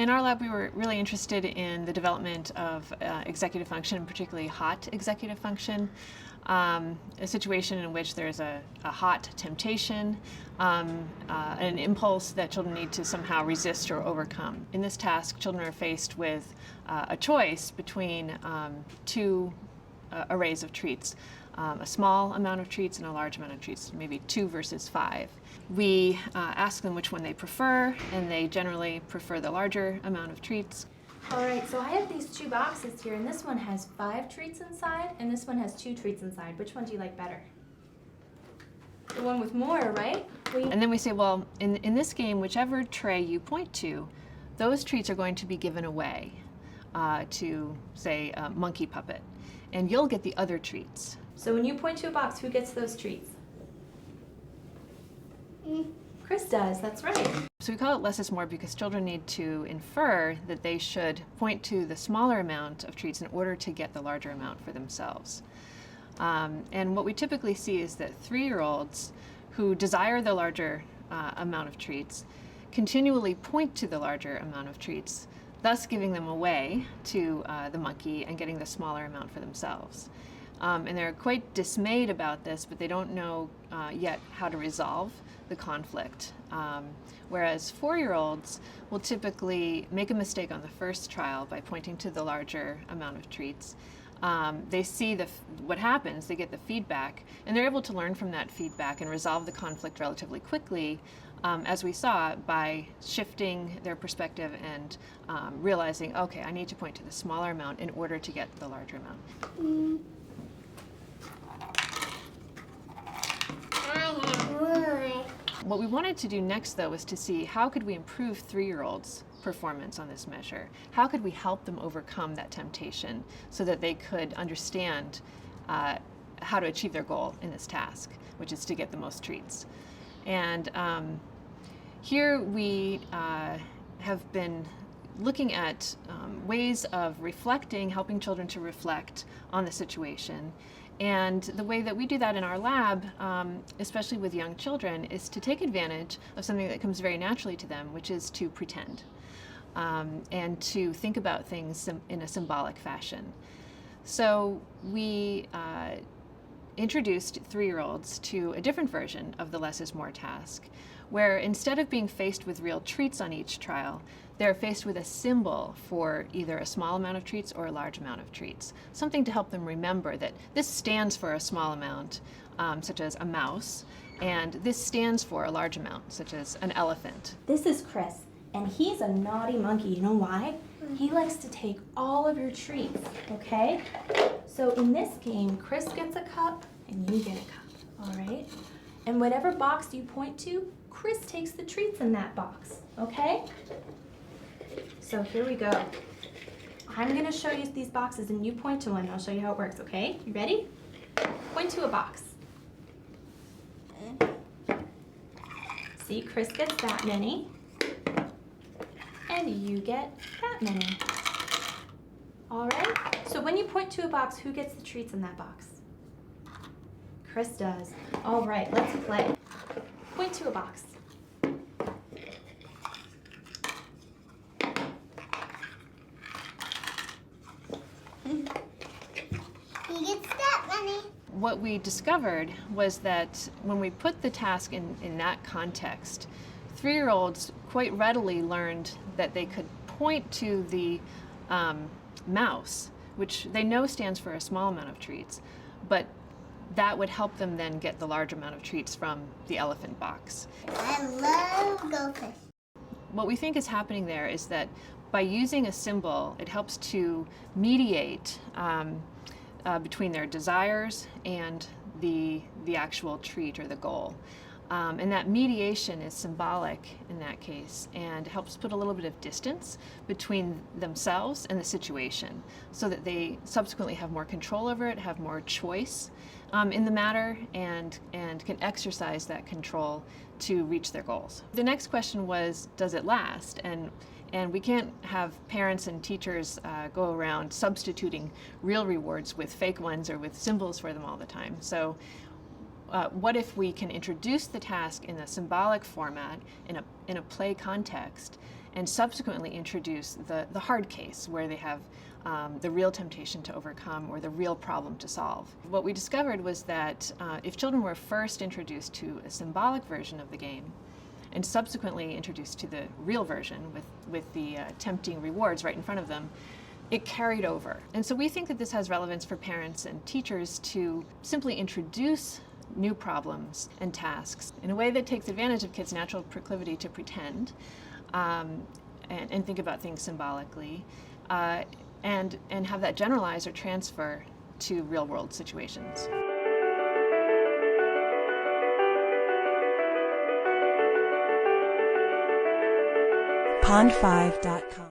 In our lab, we were really interested in the development of executive function, particularly hot executive function. A situation in which there's a hot temptation, an impulse that children need to somehow resist or overcome. In this task, children are faced with a choice between two arrays of treats. A small amount of treats and a large amount of treats, maybe 2 versus 5. We ask them which one they prefer, and they generally prefer the larger amount of treats. All right, so I have these 2 boxes here, and this one has 5 treats inside, and this one has 2 treats inside. Which one do you like better? The one with more, right? And then we say, well, in this game, whichever tray you point to, those treats are going to be given away to, say, a monkey puppet, and you'll get the other treats. So when you point to a box, who gets those treats? Chris does, that's right. So we call it less is more because children need to infer that they should point to the smaller amount of treats in order to get the larger amount for themselves. And what we typically see is that 3-year-olds who desire the larger amount of treats continually point to the larger amount of treats, thus giving them away to the monkey and getting the smaller amount for themselves. And they're quite dismayed about this, but they don't know yet how to resolve the conflict. Whereas 4-year-olds will typically make a mistake on the first trial by pointing to the larger amount of treats. They see what happens, they get the feedback, and they're able to learn from that feedback and resolve the conflict relatively quickly, as we saw, by shifting their perspective and realizing, okay, I need to point to the smaller amount in order to get the larger amount. What we wanted to do next, though, was to see how could we improve 3-year-olds' performance on this measure? How could we help them overcome that temptation so that they could understand how to achieve their goal in this task, which is to get the most treats? And here we have been looking at ways of reflecting, helping children to reflect on the situation. And the way that we do that in our lab, especially with young children, is to take advantage of something that comes very naturally to them, which is to pretend and to think about things in a symbolic fashion. So we introduced 3-year-olds to a different version of the less is more task, where instead of being faced with real treats on each trial, they're faced with a symbol for either a small amount of treats or a large amount of treats. Something to help them remember that this stands for a small amount, such as a mouse, and this stands for a large amount, such as an elephant. This is Chris, and he's a naughty monkey. You know why? He likes to take all of your treats, okay? So in this game, Chris gets a cup and you get a cup, all right? And whatever box you point to, Chris takes the treats in that box, okay? So here we go. I'm gonna show you these boxes and you point to one and I'll show you how it works, okay? You ready? Point to a box. See, Chris gets that many. And you get that many. All right? So when you point to a box, who gets the treats in that box? Chris does. All right, let's play. Point to a box. He gets that many. What we discovered was that when we put the task in that context, 3-year-olds quite readily learned that they could point to the mouse, which they know stands for a small amount of treats, but that would help them then get the large amount of treats from the elephant box. I love goldfish. What we think is happening there is that by using a symbol, it helps to mediate between their desires and the actual treat or the goal. And that mediation is symbolic in that case and helps put a little bit of distance between themselves and the situation so that they subsequently have more control over it, have more choice in the matter, and can exercise that control to reach their goals. The next question was, does it last? And we can't have parents and teachers go around substituting real rewards with fake ones or with symbols for them all the time. So what if we can introduce the task in a symbolic format, in a play context, and subsequently introduce the hard case where they have the real temptation to overcome or the real problem to solve. What we discovered was that if children were first introduced to a symbolic version of the game and subsequently introduced to the real version with the tempting rewards right in front of them, it carried over. And so we think that this has relevance for parents and teachers to simply introduce new problems and tasks in a way that takes advantage of kids' natural proclivity to pretend and think about things symbolically, and have that generalize or transfer to real-world situations. Pond5.com